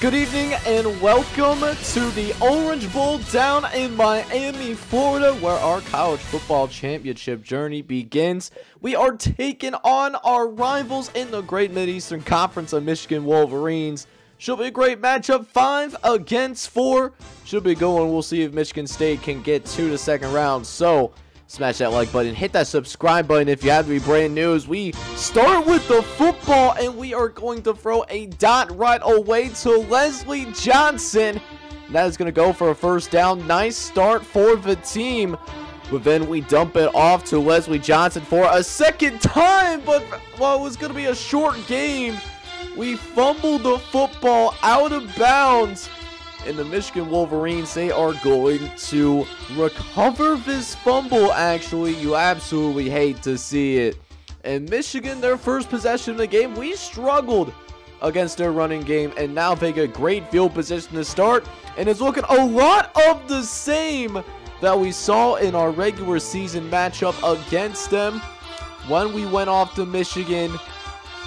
good evening, and welcome to the Orange Bowl down in Miami, Florida, where our college football championship journey begins. We are taking on our rivals in the Great Mid-Eastern Conference of Michigan Wolverines. Should be a great matchup, 5 against 4. Should be going. We'll see if Michigan State can get to the second round. So, smash that like button, hit that subscribe button if you have to be brand new. As we start with the football, and we are going to throw a dot right away to Leslie Johnson. That is going to go for a first down. Nice start for the team. But then we dump it off to Leslie Johnson for a second time. But while it was going to be a short game, we fumbled the football out of bounds. And the Michigan Wolverines, they are going to recover this fumble, actually. You absolutely hate to see it. And Michigan, their first possession of the game, we struggled against their running game. And now they get great field position to start. And it's looking a lot of the same that we saw in our regular season matchup against them when we went off to Michigan.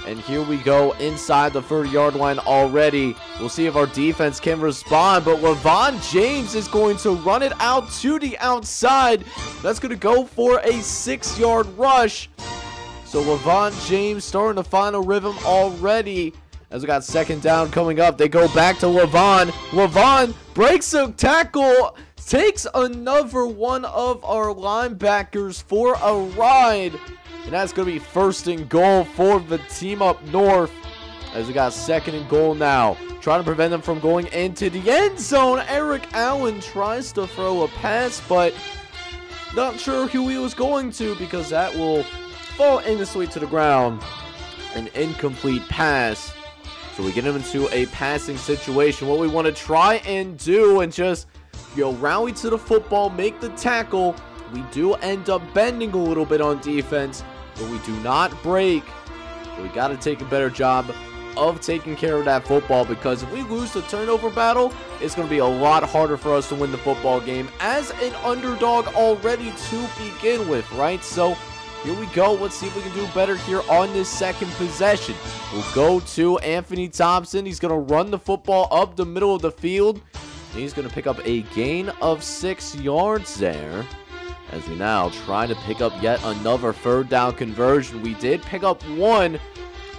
And here we go inside the 30-yard line already. We'll see if our defense can respond. But LeVon James is going to run it out to the outside. That's going to go for a 6-yard rush. So LeVon James starting to find a rhythm already. As we got second down coming up, they go back to LeVon. LeVon breaks a tackle, takes another one of our linebackers for a ride. And that's going to be first and goal for the team up north. As we got second and goal now. Trying to prevent them from going into the end zone. Eric Allen tries to throw a pass, but not sure who he was going to, because that will fall innocently to the ground. An incomplete pass. So we get him into a passing situation. What we want to try and do and just, rally to the football, make the tackle. We do end up bending a little bit on defense, but we do not break. So we got to take a better job of taking care of that football, because if we lose the turnover battle, it's going to be a lot harder for us to win the football game as an underdog already to begin with, right? So here we go. Let's see if we can do better here on this second possession. We'll go to Anthony Thompson. He's going to run the football up the middle of the field. He's going to pick up a gain of 6 yards there. As we now try to pick up yet another third down conversion. We did pick up one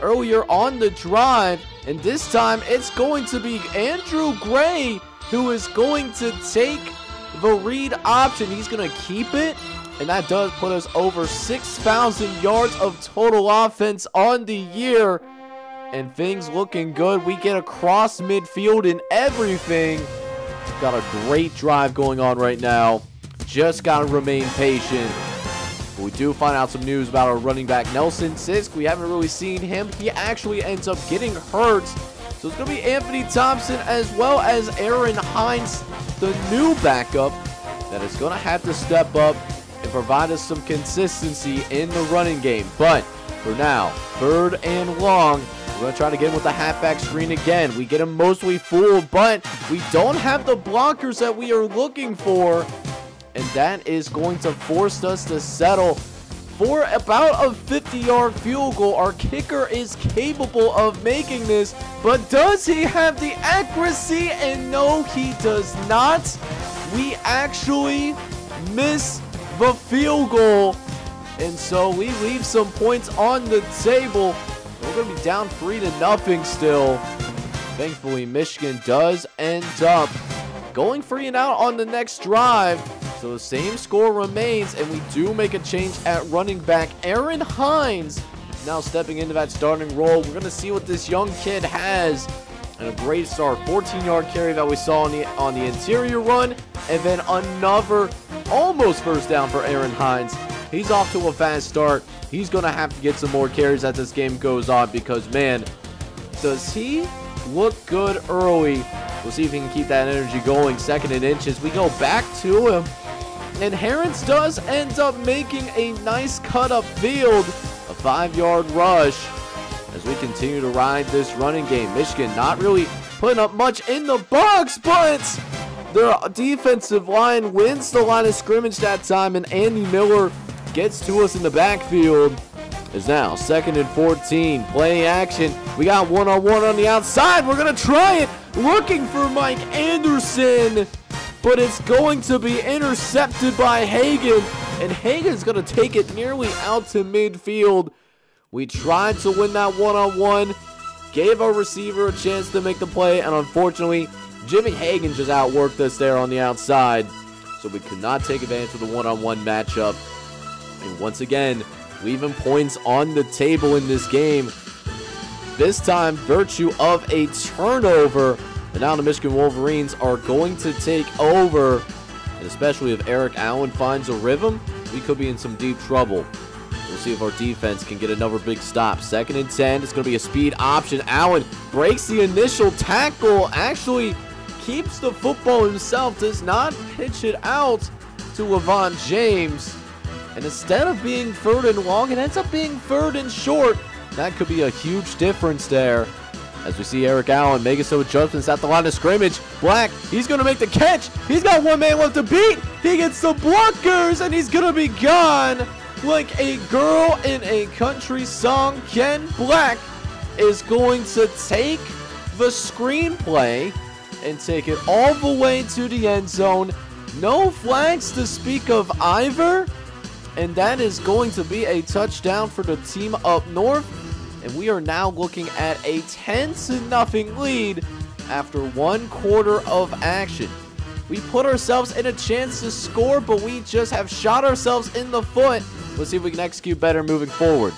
earlier on the drive, and this time it's going to be Andrew Gray who is going to take the read option. He's going to keep it, and that does put us over 6,000 yards of total offense on the year, and things looking good. We get across midfield and everything. Got a great drive going on right now. Just got to remain patient. But we do find out some news about our running back, Nelson Sisk. We haven't really seen him. He actually ends up getting hurt. So it's going to be Anthony Thompson as well as Aaron Hines, the new backup, that is going to have to step up and provide us some consistency in the running game. But for now, third and long. We're going to try to get him with the halfback screen again. We get him mostly fooled, but we don't have the blockers that we are looking for. And that is going to force us to settle for about a 50-yard field goal. Our kicker is capable of making this, but does he have the accuracy? And no, he does not. We actually miss the field goal. And so we leave some points on the table. We're going to be down 3-0 still. Thankfully, Michigan does end up going 3 and out on the next drive. So the same score remains, and we do make a change at running back. Aaron Hines now stepping into that starting role. We're going to see what this young kid has. And a great start. 14-yard carry that we saw on the interior run. And then another almost first down for Aaron Hines. He's off to a fast start. He's going to have to get some more carries as this game goes on, because, man, does he look good early. We'll see if he can keep that energy going. Second and inches. We go back to him. And Harris does end up making a nice cut upfield. A 5-yard rush as we continue to ride this running game. Michigan not really putting up much in the box, but their defensive line wins the line of scrimmage that time, and Andy Miller gets to us in the backfield. Is now 2nd and 14. Play action. We got one-on-one on the outside. We're going to try it. looking for Mike Anderson, but it's going to be intercepted by Hagan, and Hagan's going to take it nearly out to midfield. We tried to win that one-on-one, gave our receiver a chance to make the play, and unfortunately, Jimmy Hagan just outworked us there on the outside, so we could not take advantage of the one-on-one matchup. And once again, leaving points on the table in this game. This time, virtue of a turnover. And now the Michigan Wolverines are going to take over. And especially if Eric Allen finds a rhythm, we could be in some deep trouble. We'll see if our defense can get another big stop. 2nd and 10. It's going to be a speed option. Allen breaks the initial tackle. Actually keeps the football himself. Does not pitch it out to Levon James. And instead of being 3rd and long, it ends up being 3rd and short. That could be a huge difference there. As we see Eric Allen making some adjustments at the line of scrimmage. Black, he's going to make the catch. He's got one man left to beat. He gets the blockers, and he's going to be gone. Like a girl in a country song, Ken Black is going to take the screenplay and take it all the way to the end zone. No flags to speak of either. And that is going to be a touchdown for the team up north. And we are now looking at a 10-0 lead after 1 quarter of action. We put ourselves in a chance to score, but we just have shot ourselves in the foot. Let's see if we can execute better moving forward.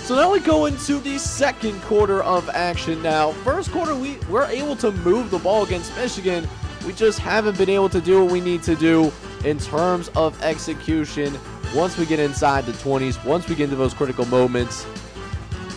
So now we go into the 2nd quarter of action now. 1st quarter, we're able to move the ball against Michigan. We just haven't been able to do what we need to do in terms of execution once we get inside the 20s, once we get into those critical moments.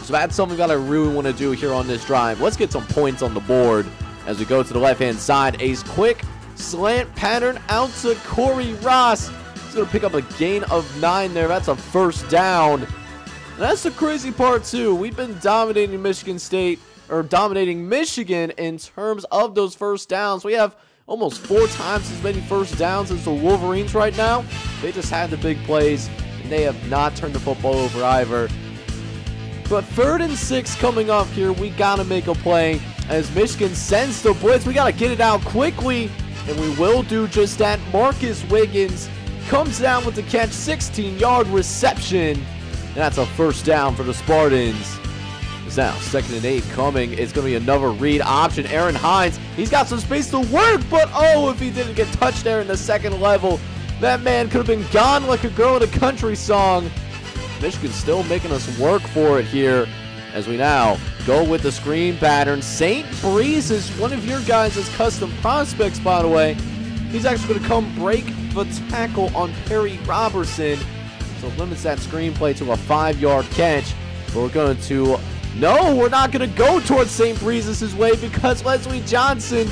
So that's something that I really want to do here on this drive. Let's get some points on the board as we go to the left-hand side. A quick slant pattern out to Corey Ross. He's going to pick up a gain of 9 there. That's a 1st down. And that's the crazy part, too. We've been dominating Michigan State, or dominating Michigan in terms of those 1st downs. We have almost 4 times as many 1st downs as the Wolverines right now. They just had the big plays, and they have not turned the football over either. But 3rd and 6 coming up here, we got to make a play. As Michigan sends the blitz, we got to get it out quickly, and we will do just that. Marcus Wiggins comes down with the catch, 16-yard reception, and that's a 1st down for the Spartans. It's now 2nd and 8 coming. It's going to be another read option. Aaron Hines, he's got some space to work, but oh, if he didn't get touched there in the 2nd level, that man could have been gone like a girl in a country song. Michigan's still making us work for it here as we now go with the screen pattern. St. Breeze is one of your guys' custom prospects, by the way. He's actually going to come break the tackle on Perry Robertson. So it limits that screenplay to a 5-yard catch. But we're going to... No, we're not going to go towards St. Breeze's way because Leslie Johnson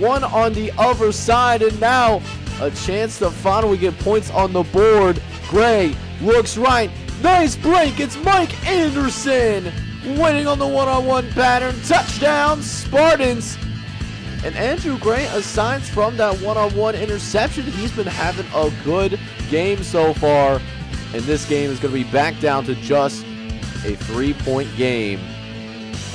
won on the other side. And now a chance to finally get points on the board. Gray looks right. Nice break. It's Mike Anderson winning on the one-on-one pattern. Touchdown, Spartans. And Andrew Gray, aside from that one-on-one interception, he's been having a good game so far. And this game is going to be back down to just a 3-point game.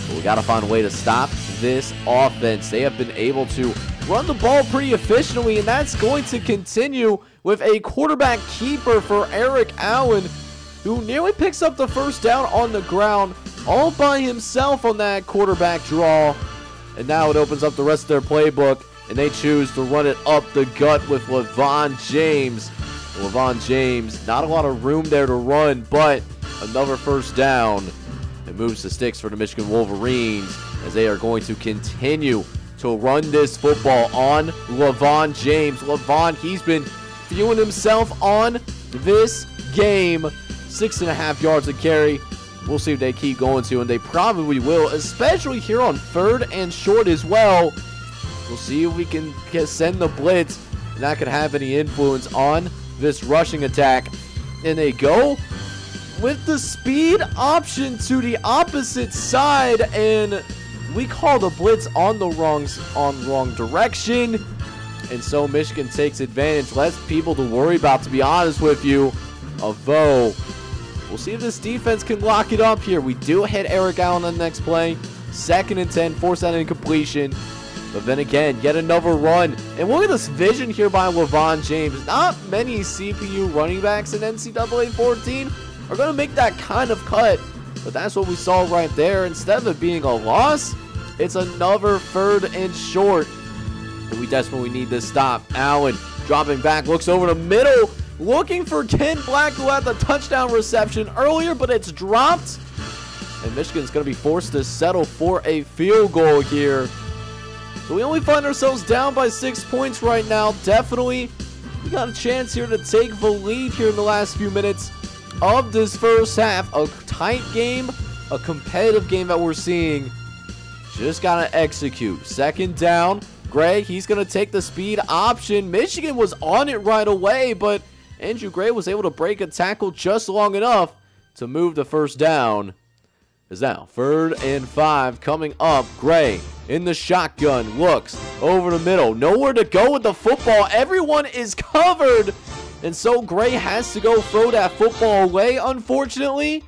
But we got to find a way to stop this offense. They have been able to run the ball pretty efficiently, and that's going to continue with a quarterback keeper for Eric Allen, who nearly picks up the 1st down on the ground all by himself on that quarterback draw. And now it opens up the rest of their playbook, and they choose to run it up the gut with Levon James. Levon James, not a lot of room there to run, but another 1st down. It moves the sticks for the Michigan Wolverines as they are going to continue to run this football on Levon James. Levon, he's been fueling himself on this game. 6.5 yards to carry. We'll see if they keep going to, and they probably will, especially here on 3rd and short as well. We'll see if we can send the blitz, and that could have any influence on this rushing attack. And they go with the speed option to the opposite side, and we call the blitz on the wrong direction. And so Michigan takes advantage. Less people to worry about, to be honest with you. Although, we'll see if this defense can lock it up here. We do hit Eric Allen on the next play. 2nd and 10, force that incompletion. But then again, yet another run. And look at this vision here by LeVon James. Not many CPU running backs in NCAA 14 are going to make that kind of cut. But that's what we saw right there. Instead of it being a loss, it's another 3rd and short. And we desperately need this stop. Allen dropping back, looks over the middle, looking for Ken Black, who had the touchdown reception earlier, but it's dropped. And Michigan's going to be forced to settle for a field goal here. So we only find ourselves down by 6 points right now. Definitely, we got a chance here to take the lead here in the last few minutes of this first half. A tight game, a competitive game that we're seeing. Just got to execute. 2nd down. Gray, he's going to take the speed option. Michigan was on it right away, but Andrew Gray was able to break a tackle just long enough to move the 1st down. Is now 3rd and 5 coming up. Gray in the shotgun, looks over the middle, nowhere to go with the football. Everyone is covered, and so Gray has to go throw that football away, unfortunately.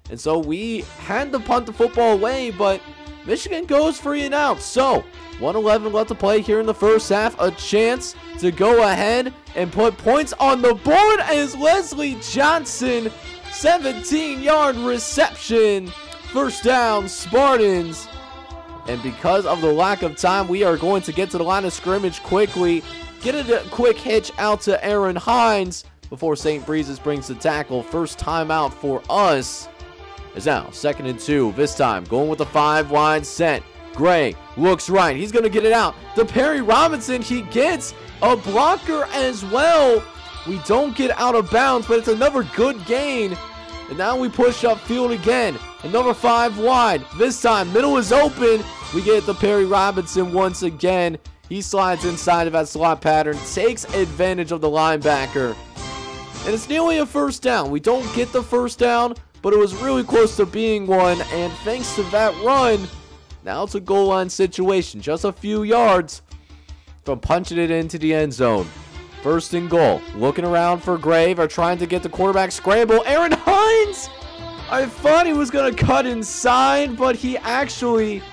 And so we had to punt the football away, but Michigan goes 3 and out. So 1:11 left to play here in the first half. A chance to go ahead and put points on the board as Leslie Johnson, 17-yard reception. 1st down, Spartans. And because of the lack of time, we are going to get to the line of scrimmage quickly. Get a quick hitch out to Aaron Hines before St. Breezes brings the tackle. First timeout for us is now 2nd and 2. This time going with the 5 wide set. Gray looks right. He's going to get it out to Perry Robinson. He gets a blocker as well. We don't get out of bounds, but it's another good gain. And now we push up field again. Another 5 wide. This time, middle is open. We get it to Perry Robinson once again. He slides inside of that slot pattern, takes advantage of the linebacker. And it's nearly a 1st down. We don't get the 1st down, but it was really close to being one. And thanks to that run, now it's a goal line situation. Just a few yards from punching it into the end zone. 1st and goal. Looking around for Grave. Are trying to get the quarterback scramble. Aaron Hines! I thought he was going to cut inside, but he actually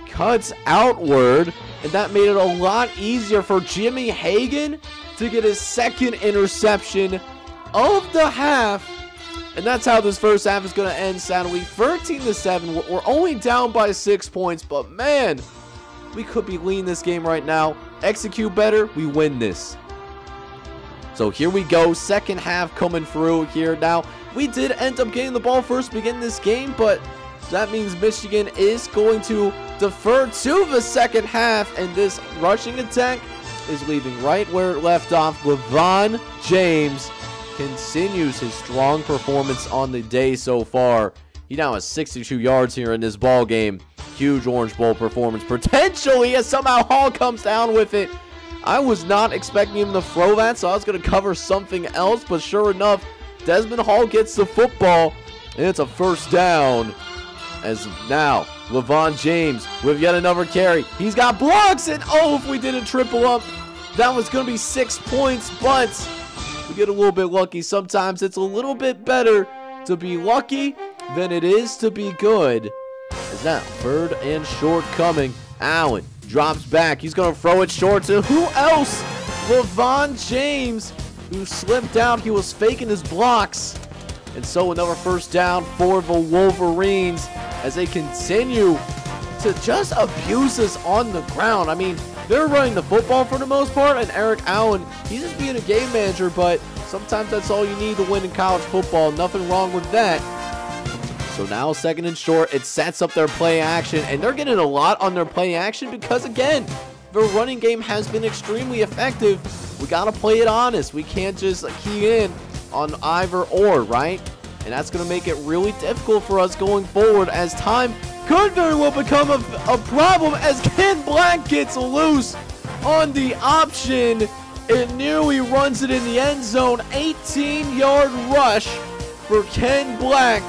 cuts outward. And that made it a lot easier for Jimmy Hagan to get his 2nd interception of the half. And that's how this first half is going to end, sadly. 13-7. We're only down by 6 points, but man, we could be leading this game right now. Execute better, we win this. So here we go, 2nd half coming through here. Now, we did end up getting the ball first to begin this game, but that means Michigan is going to defer to the 2nd half, and this rushing attack is leaving right where it left off. LeVon James continues his strong performance on the day so far. He now has 62 yards here in this ball game. Huge Orange Bowl performance, potentially, as somehow Hall comes down with it. I was not expecting him to throw that, so I was going to cover something else, but sure enough, Desmond Hall gets the football, and it's a 1st down. As now, LeVon James with yet another carry. He's got blocks, and oh, if we didn't triple up, that was going to be 6 points, but we get a little bit lucky. Sometimes it's a little bit better to be lucky than it is to be good. As now, 3rd and short coming. Allen drops back. He's going to throw it short to who else? LeVon James, who slipped out. He was faking his blocks. And so another 1st down for the Wolverines as they continue to just abuse us on the ground. I mean, they're running the football for the most part, and Eric Allen, he's just being a game manager, but sometimes that's all you need to win in college football. Nothing wrong with that. So now 2nd and short, it sets up their play action, and they're getting a lot on their play action because, again, the running game has been extremely effective. We got to play it honest. We can't just key in on either or, right? And that's going to make it really difficult for us going forward, as time could very well become a problem as Ken Black gets loose on the option. It nearly runs it in the end zone. 18-yard rush for Ken Black.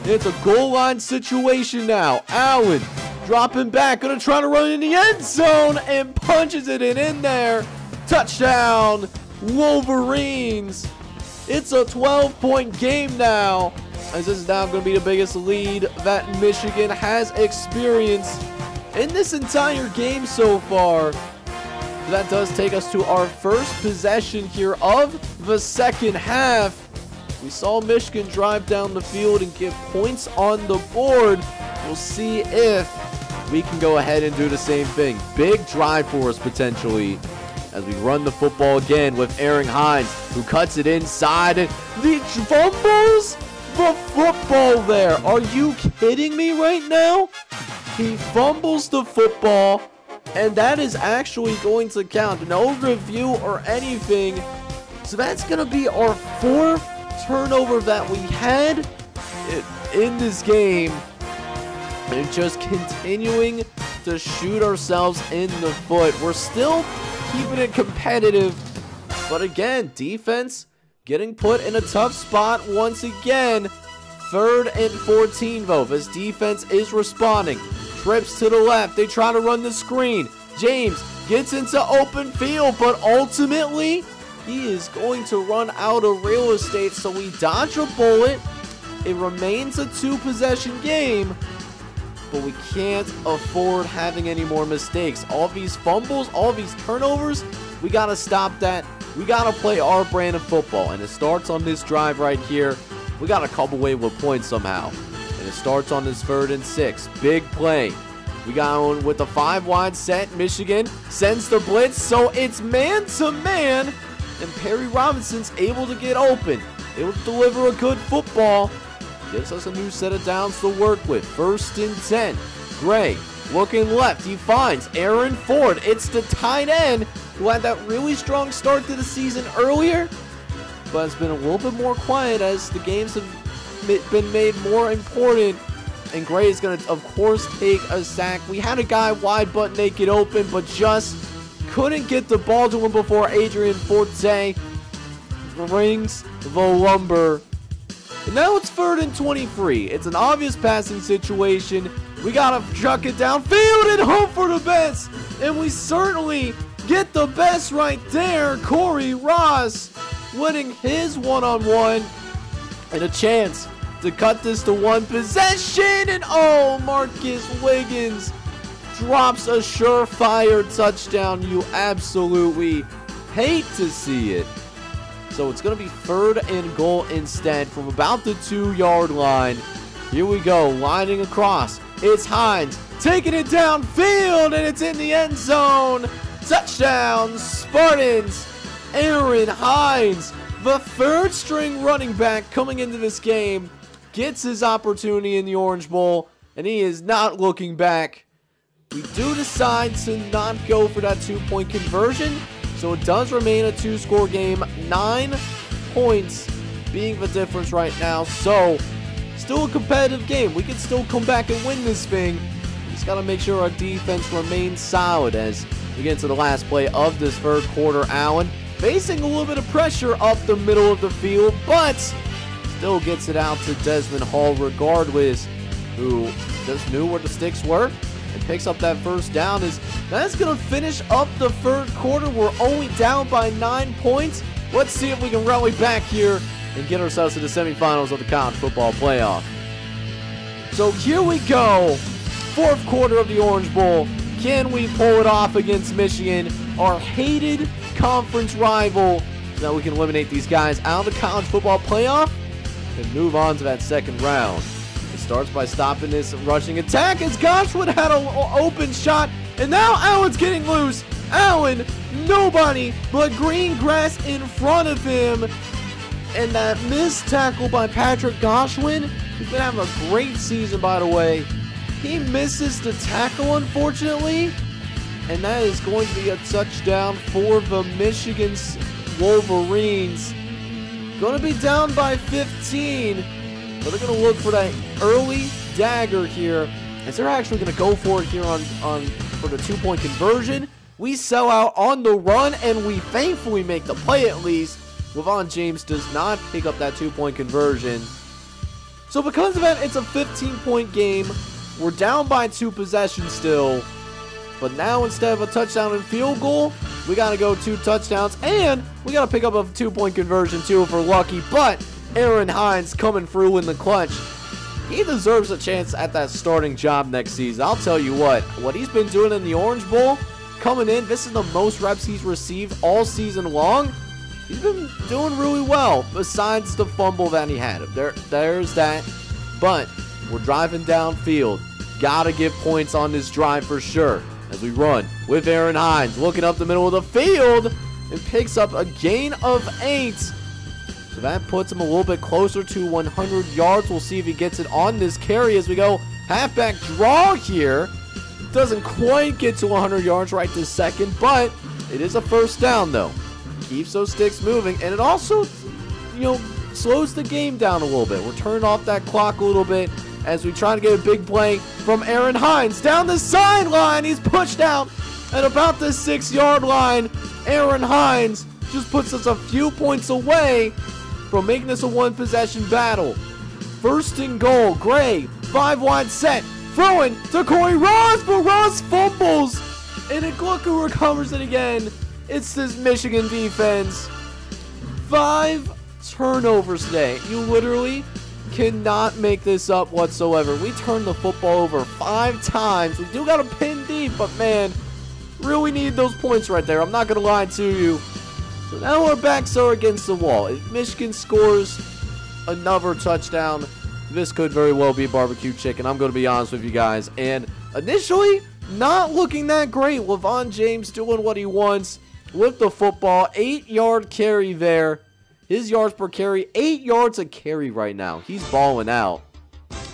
It's a goal line situation now. Allen dropping back, going to try to run in the end zone and punches it in there. Touchdown, Wolverines. It's a 12-point game now. as this is now going to be the biggest lead that Michigan has experienced in this entire game so far. So that does take us to our first possession here of the second half. We saw Michigan drive down the field and get points on the board. We'll see if we can go ahead and do the same thing. Big drive for us potentially as we run the football again with Aaron Hines, who cuts it inside and the fumbles the football there. Are you kidding me right now? He fumbles the football, and that is actually going to count. No review or anything. So that's going to be our fourth turnover that we had in this game. And just continuing to shoot ourselves in the foot. We're still keeping it competitive. But again, defense getting put in a tough spot once again. 3rd and 14 though. This defense is responding. Trips to the left. They try to run the screen. James gets into open field, but ultimately he is going to run out of real estate, so we dodge a bullet. It remains a 2-possession game, but we can't afford having any more mistakes. All these fumbles, all these turnovers, we got to stop that. We got to play our brand of football, and it starts on this drive right here. We got to come away with points somehow, and it starts on this 3rd and 6. Big play. We got on with the 5-wide set. Michigan sends the blitz, so it's man-to-man. And Perry Robinson's able to get open. Able to deliver a good football. Gives us a new set of downs to work with. 1st and 10. Gray looking left. He finds Aaron Ford. It's the tight end who had that really strong start to the season earlier, but it's been a little bit more quiet as the games have been made more important. And Gray is going to, of course, take a sack. We had a guy wide but naked open, but just couldn't get the ball to him before Adrian Forte brings the lumber. And now it's 3rd and 23. It's an obvious passing situation. We got to chuck it downfield and hope for the best. And we certainly get the best right there. Corey Ross winning his one-on-one. And a chance to cut this to 1 possession. And oh, Marcus Wiggins drops a surefire touchdown. You absolutely hate to see it. So it's going to be 3rd and goal instead from about the 2-yard line. Here we go, lining across. It's Hines taking it downfield, and it's in the end zone. Touchdown, Spartans. Aaron Hines, the 3rd-string running back coming into this game, gets his opportunity in the Orange Bowl, and he is not looking back. We do decide to not go for that 2-point conversion, so it does remain a 2-score game. 9 points being the difference right now, so still a competitive game. We can still come back and win this thing. We just got to make sure our defense remains solid as we get to the last play of this 3rd quarter. Allen facing a little bit of pressure up the middle of the field, but still gets it out to Desmond Hall regardless, who just knew where the sticks were and picks up that 1st down. That's going to finish up the 3rd quarter. We're only down by 9 points. Let's see if we can rally back here and get ourselves to the semifinals of the college football playoff. So here we go. 4th quarter of the Orange Bowl. Can we pull it off against Michigan, our hated conference rival, so that we can eliminate these guys out of the college football playoff and move on to that 2nd round? It starts by stopping this rushing attack as Goshwood had an open shot, and now Allen's getting loose. Allen, nobody but green grass in front of him. And that missed tackle by Patrick Goshwin, who's been having a great season, by the way. He misses the tackle, unfortunately, and that is going to be a touchdown for the Michigan Wolverines. Going to be down by 15, but they're going to look for that early dagger here, as they're actually going to go for it here for the 2-point conversion. We sell out on the run, and we thankfully make the play at least. LeVon James does not pick up that 2-point conversion. So because of that, it's a 15-point game. We're down by 2 possessions still. But now instead of a touchdown and field goal, we got to go 2 touchdowns. And we got to pick up a 2-point conversion too if we're lucky. But Aaron Hines coming through in the clutch. He deserves a chance at that starting job next season. I'll tell you what he's been doing in the Orange Bowl, coming in, this is the most reps he's received all season long. He's been doing really well, besides the fumble that he had. There's that. But we're driving downfield. Gotta get points on this drive for sure. As we run with Aaron Hines, looking up the middle of the field, and picks up a gain of 8. So that puts him a little bit closer to 100 yards. We'll see if he gets it on this carry as we go halfback draw here. Doesn't quite get to 100 yards right this second, but it is a first down though. Keeps those sticks moving, and it also, slows the game down a little bit. We're turning off that clock a little bit as we try to get a big play from Aaron Hines down the sideline. He's pushed out at about the 6-yard line. Aaron Hines just puts us a few points away from making this a one-possession battle. First and goal. Gray, 5-wide set, throwing to Corey Ross, but Ross fumbles, and look who recovers it again. It's this Michigan defense. 5 turnovers today. You literally cannot make this up whatsoever. We turned the football over 5 times. We do got a pin deep, but man, really need those points right there. I'm not going to lie to you. So now our backs are against the wall. If Michigan scores another touchdown, this could very well be barbecue chicken. I'm going to be honest with you guys. And initially, not looking that great. LeVon James doing what he wants with the football. 8-yard carry there. His yards per carry, 8 yards a carry right now. He's balling out.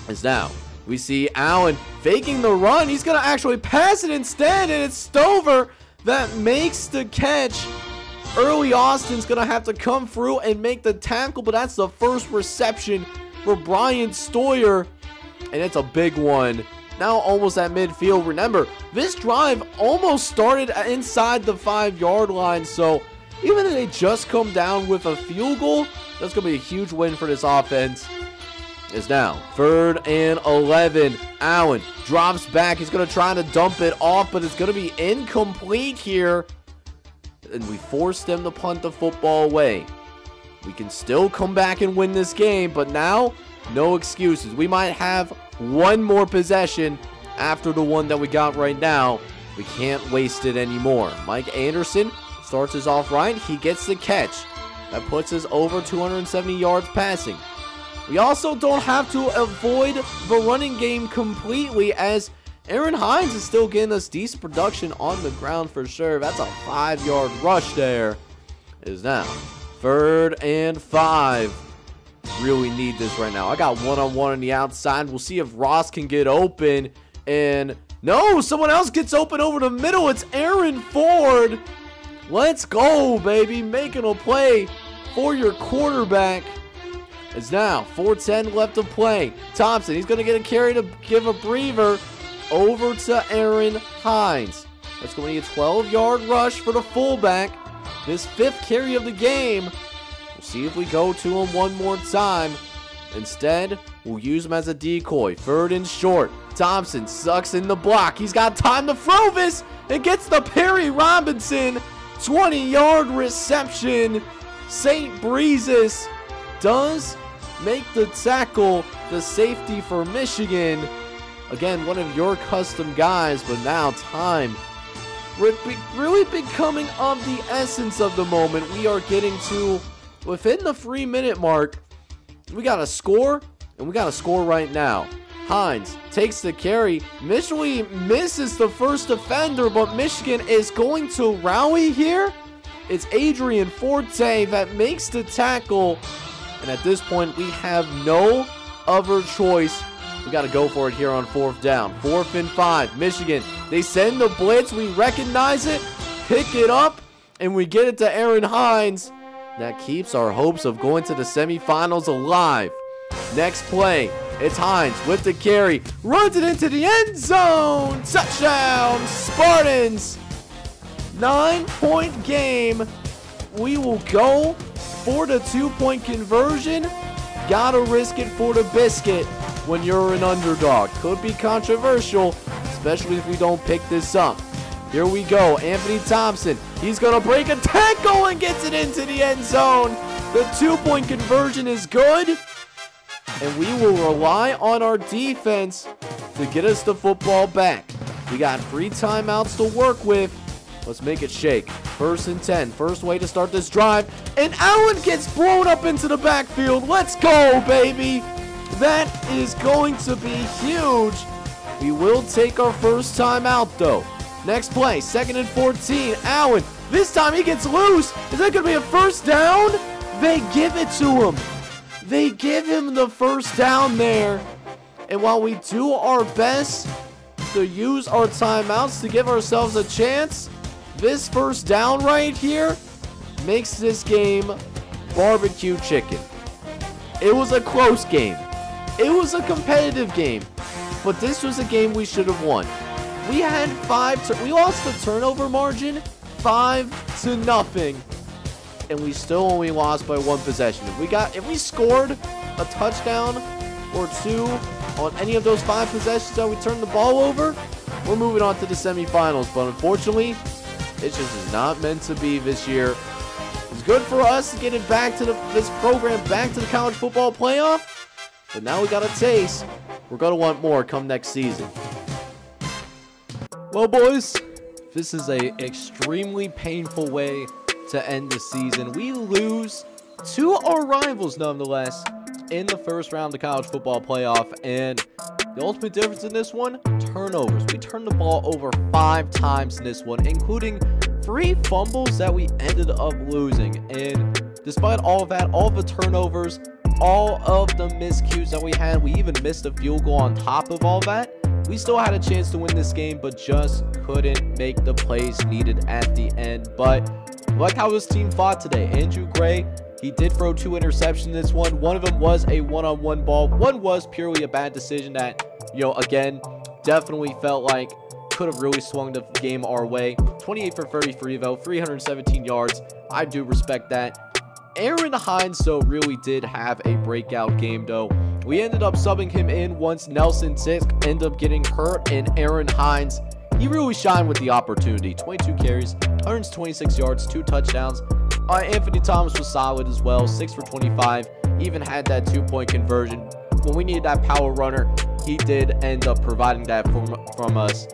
As now we see Allen faking the run. He's going to actually pass it instead, and it's Stover that makes the catch. Early Austin's going to have to come through and make the tackle, but that's the first reception for Brian Stoyer, and it's a big one. Now almost at midfield. Remember, this drive almost started inside the 5-yard line, so even if they just come down with a field goal, that's going to be a huge win for this offense. It's now 3rd and 11. Allen drops back. He's going to try to dump it off, but it's going to be incomplete here. And we forced them to punt the football away. We can still come back and win this game, but now, no excuses. We might have one more possession after the one that we got right now. We can't waste it anymore. Mike Anderson starts us off right. He gets the catch. That puts us over 270 yards passing. We also don't have to avoid the running game completely, as Aaron Hines is still getting us decent production on the ground for sure. That's a 5-yard rush there. It is now 3rd and 5. Really need this right now. I got one-on-one on the outside. We'll see if Ross can get open. And no, someone else gets open over the middle. It's Aaron Ford. Let's go, baby. Making a play for your quarterback. It's now 4:10 left to play. Thompson, he's going to get a carry to give a breather over to Aaron Hines. That's going to be a 12-yard rush for the fullback. This 5th carry of the game. We'll see if we go to him one more time. Instead, we'll use him as a decoy. 3rd and short. Thompson sucks in the block. He's got time to throw this. It gets the Perry Robinson 20-yard reception. St. Breezes does make the tackle, the safety for Michigan. Again, one of your custom guys, but now time really becoming of the essence of the moment. We are getting to within the 3-minute mark. We got to score, and we got to score right now. Hines takes the carry. Michigan misses the first defender, but Michigan is going to rally here. It's Adrian Forte that makes the tackle, and at this point, we have no other choice. We got to go for it here on 4th down. 4th and 5. Michigan, they send the blitz. We recognize it, pick it up, and we get it to Aaron Hines. That keeps our hopes of going to the semifinals alive. Next play, it's Hines with the carry. Runs it into the end zone. Touchdown, Spartans. 9-point game. We will go for the 2-point conversion. Gotta risk it for the biscuit when you're an underdog. Could be controversial, especially if we don't pick this up. Here we go. Anthony Thompson. He's going to break a tackle and gets it into the end zone. The 2-point conversion is good. And we will rely on our defense to get us the football back. We got 3 timeouts to work with. Let's make it shake. 1st and 10. First way to start this drive. And Allen gets blown up into the backfield. Let's go, baby. That is going to be huge. We will take our first timeout, though. Next play, 2nd and 14. Allen. This time he gets loose. Is that going to be a first down? They give it to him. They give him the first down there. And while we do our best to use our timeouts to give ourselves a chance, this first down right here makes this game barbecue chicken. It was a close game. It was a competitive game. But this was a game we should have won. We had we lost the turnover margin 5-0. And we still only lost by 1 possession. If we scored a touchdown or 2 on any of those 5 possessions that we turned the ball over, we're moving on to the semifinals. But unfortunately, it just is not meant to be this year. It's good for us to get it back to this program back to the college football playoff. But now we got a taste. We're going to want more come next season. Well, boys, this is a extremely painful way to end the season. We lose to our rivals, nonetheless, in the first round of the college football playoff. And the ultimate difference in this one, turnovers. We turned the ball over 5 times in this one, including 3 fumbles that we ended up losing. And despite all of that, all of the turnovers, all of the miscues that we had, we even missed a field goal on top of all that. We still had a chance to win this game, but just couldn't make the plays needed at the end. But like how this team fought today. Andrew Gray, he did throw 2 interceptions in this one. One of them was a one-on-one ball. One was purely a bad decision that, again, definitely felt like could have really swung the game our way. 28 for 33, though. 317 yards. I do respect that. Aaron Hines, though, really did have a breakout game, though. We ended up subbing him in once Nelson Tisk ended up getting hurt, and Aaron Hines, he really shined with the opportunity. 22 carries, 126 yards, 2 touchdowns. Anthony Thomas was solid as well, 6 for 25. Even had that 2-point conversion. When we needed that power runner, he did end up providing that from us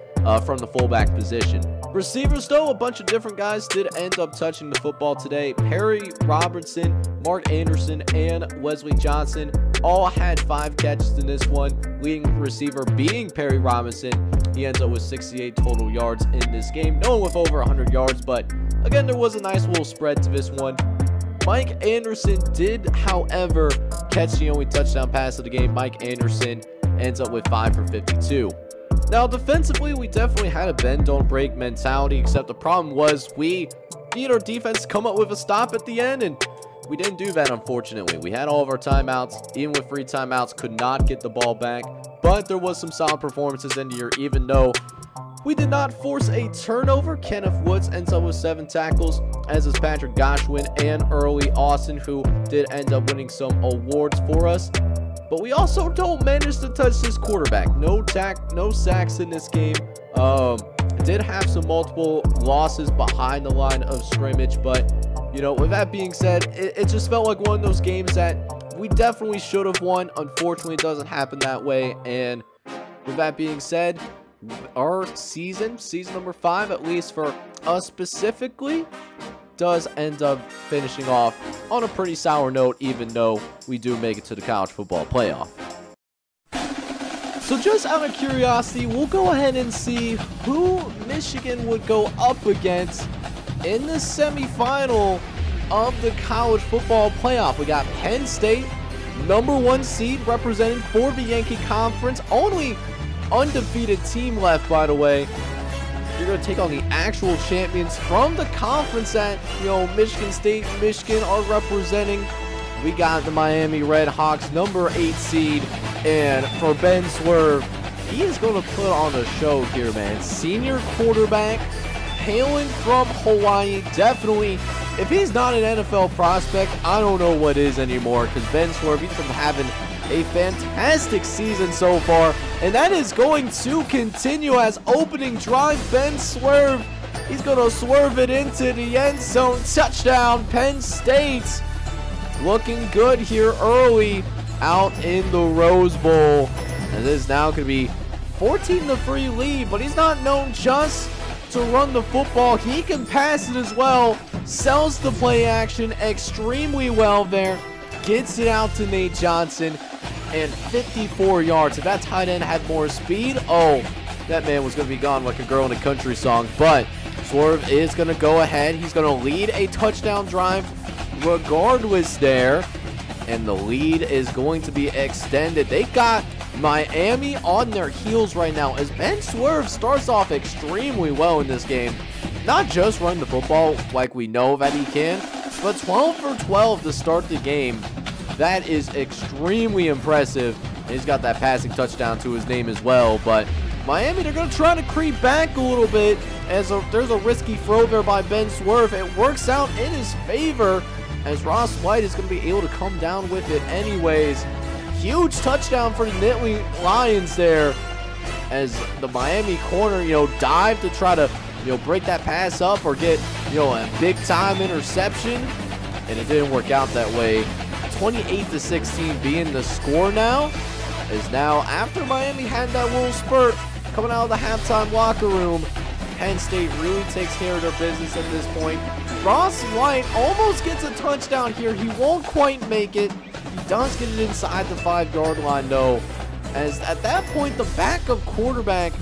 from the fullback position. Receivers, though, a bunch of different guys did end up touching the football today. Perry Robertson, Mark Anderson, and Wesley Johnson all had 5 catches in this one. Leading receiver being Perry Robinson. He ends up with 68 total yards in this game. No one with over 100 yards, but again, there was a nice little spread to this one. Mike Anderson did, however, catch the only touchdown pass of the game. Mike Anderson ends up with 5 for 52. Now, defensively, we definitely had a bend-don't-break mentality, except the problem was we need our defense to come up with a stop at the end, and we didn't do that, unfortunately. We had all of our timeouts. Even with 3 timeouts, could not get the ball back, but there was some solid performances in here, even though we did not force a turnover. Kenneth Woods ends up with 7 tackles, as is Patrick Goshwin and Early Austin, who did end up winning some awards for us. But we also don't manage to touch this quarterback. No sacks in this game. Did have some multiple losses behind the line of scrimmage, but with that being said, it just felt like one of those games that we definitely should have won. Unfortunately, it doesn't happen that way. And with that being said, our season number 5, at least for us specifically, does end up finishing off on a pretty sour note, even though we do make it to the college football playoff. So just out of curiosity, we'll go ahead and see who Michigan would go up against in the semifinal of the college football playoff. We got Penn State, #1 seed, represented for the Yankee Conference. Only undefeated team left, by the way. You're going to take on the actual champions from the conference that, Michigan State and Michigan are representing. We got the Miami Redhawks, #8 seed. And for Ben Swerve, he is going to put on a show here, man. Senior quarterback, hailing from Hawaii. Definitely, if he's not an NFL prospect, I don't know what is anymore. Because Ben Swerve, he's been having a fantastic season so far, and that is going to continue as opening drive. Ben Swerve, he's going to swerve it into the end zone. Touchdown, Penn State. looking good here early out in the Rose Bowl. And this is now going to be 14-3 lead, but he's not known just to run the football. He can pass it as well. Sells the play action extremely well there. Gets it out to Nate Johnson. And 54 yards. If that tight end had more speed, oh, that man was going to be gone like a girl in a country song. But Swerve is going to go ahead. He's going to lead a touchdown drive regardless there. And the lead is going to be extended. They got Miami on their heels right now as Ben Swerve starts off extremely well in this game. Not just run the football like we know that he can, but 12 for 12 to start the game. That is extremely impressive. And he's got that passing touchdown to his name as well. But Miami, they're going to try to creep back a little bit as there's a risky throw there by Ben Swerve. It works out in his favor as Ross White is going to be able to come down with it anyways. Huge touchdown for the Nittany Lions there as the Miami corner, dive to try to, break that pass up or get, a big-time interception. And it didn't work out that way. 28-16 being the score now, is now after Miami had that little spurt coming out of the halftime locker room. Penn State really takes care of their business at this point. Ross White almost gets a touchdown here. He won't quite make it. He does get it inside the 5-yard line though, as at that point the backup quarterback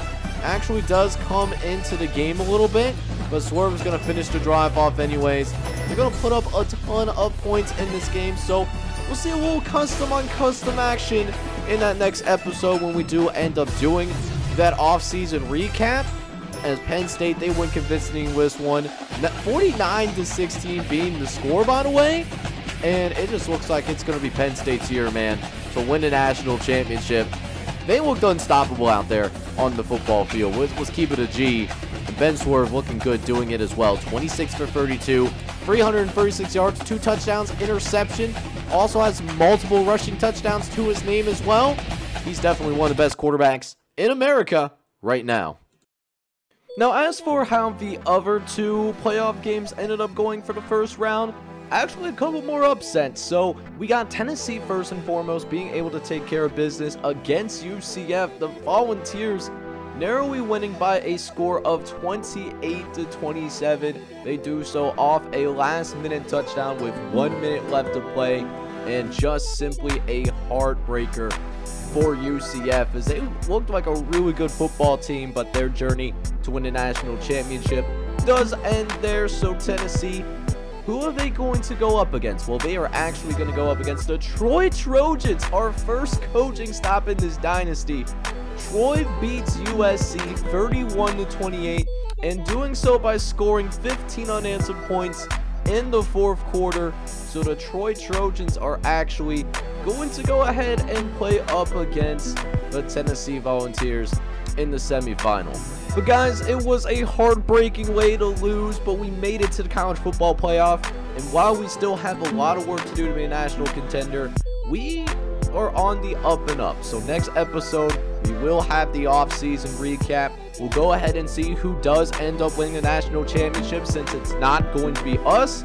actually does come into the game a little bit, but Swerve is going to finish the drive off anyways. They're going to put up a ton of points in this game, so we'll see a little custom on custom action in that next episode when we do end up doing that offseason recap. As Penn State, they win convincingly this one, 49-16 being the score, by the way. And it just looks like it's going to be Penn State's year, man, to win the national championship. They looked unstoppable out there on the football field. Let's keep it a G. And Ben Swerve looking good doing it as well. 26 for 32, 336 yards, 2 touchdowns, interception. Also has multiple rushing touchdowns to his name as well. He's definitely one of the best quarterbacks in America right now. Now, as for how the other 2 playoff games ended up going for the first round, actually a couple more upsets. So we got Tennessee first and foremost being able to take care of business against UCF. The Volunteers narrowly winning by a score of 28-27. They do so off a last-minute touchdown with 1 minute left to play, and just simply a heartbreaker for UCF as they looked like a really good football team, but their journey to win the national championship does end there. So Tennessee, who are they going to go up against? Well, they are actually going to go up against the Troy Trojans, our first coaching stop in this dynasty. Troy beats USC 31-28, and doing so by scoring 15 unanswered points in the 4th quarter. So the Troy Trojans are actually going to go ahead and play up against the Tennessee Volunteers in the semifinal. But guys, it was a heartbreaking way to lose, but we made it to the college football playoff. And while we still have a lot of work to do to be a national contender, we are on the up and up. So next episode, we will have the off-season recap. We'll go ahead and see who does end up winning the national championship, since it's not going to be us.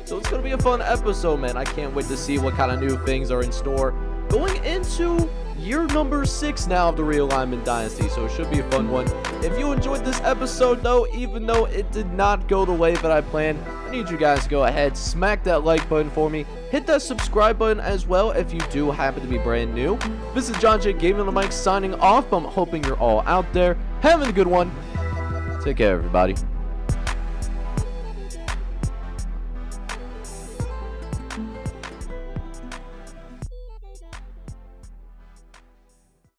So it's going to be a fun episode, man. I can't wait to see what kind of new things are in store going into year number 6 now of the Realignment Dynasty. So it should be a fun one. If you enjoyed this episode, though, even though it did not go the way that I planned, I need you guys to go ahead, smack that like button for me. Hit that subscribe button as well if you do happen to be brand new. This is John J. Gaming on the mic signing off. I'm hoping you're all out there having a good one. Take care, everybody.